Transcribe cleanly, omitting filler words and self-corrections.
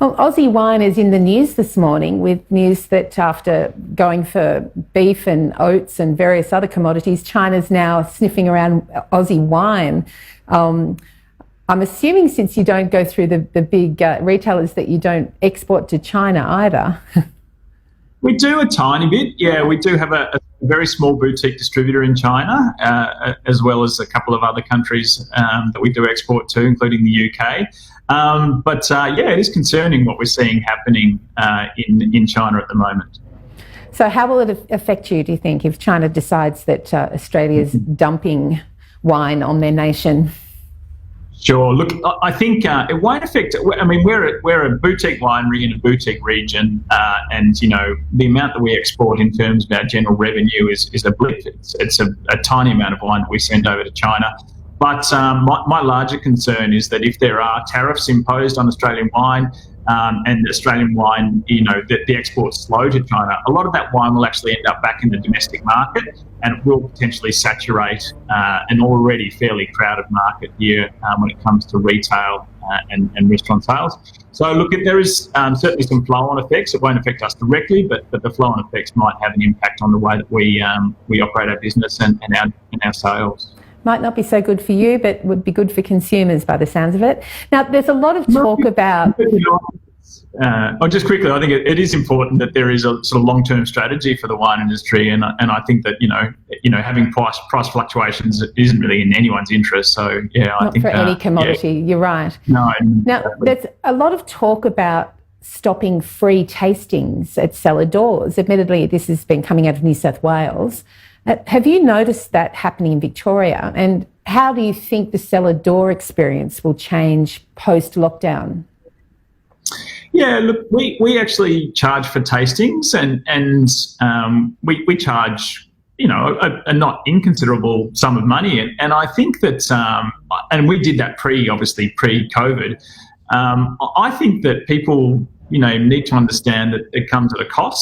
Well, Aussie wine is in the news this morning with news that after going for beef and oats and various other commodities, China's now sniffing around Aussie wine. I'm assuming since you don't go through the big retailers that you don't export to China either. We do a tiny bit, yeah. We do have a very small boutique distributor in China, as well as a couple of other countries that we do export to, including the UK. But it is concerning what we're seeing happening in China at the moment. So how will it affect you, do you think, if China decides that Australia's dumping wine on their nation? Sure. Look, I think it won't affect. I mean, we're a boutique winery in a boutique region, and the amount that we export in terms of our general revenue is a blip. It's a tiny amount of wine that we send over to China. But my larger concern is that if there are tariffs imposed on Australian wine, and Australian wine, the exports slow to China, a lot of that wine will actually end up back in the domestic market, and it will potentially saturate an already fairly crowded market here when it comes to retail and restaurant sales. So look, there is certainly some flow-on effects. It won't affect us directly, but the flow-on effects might have an impact on the way that we operate our business and our sales. Might not be so good for you, but would be good for consumers by the sounds of it. Now, there's a lot of talk about... just quickly, I think it is important that there is a sort of long-term strategy for the wine industry, and I think that having price fluctuations isn't really in anyone's interest. So I think not for any commodity. You're right. No. Now, there's a lot of talk about stopping free tastings at cellar doors. Admittedly, this has been coming out of New South Wales. Have you noticed that happening in Victoria? And how do you think the cellar door experience will change post-lockdown? Yeah, look, we actually charge for tastings, and we charge a not inconsiderable sum of money, and I think that and we did that pre-COVID. I think that people need to understand that it comes at a cost.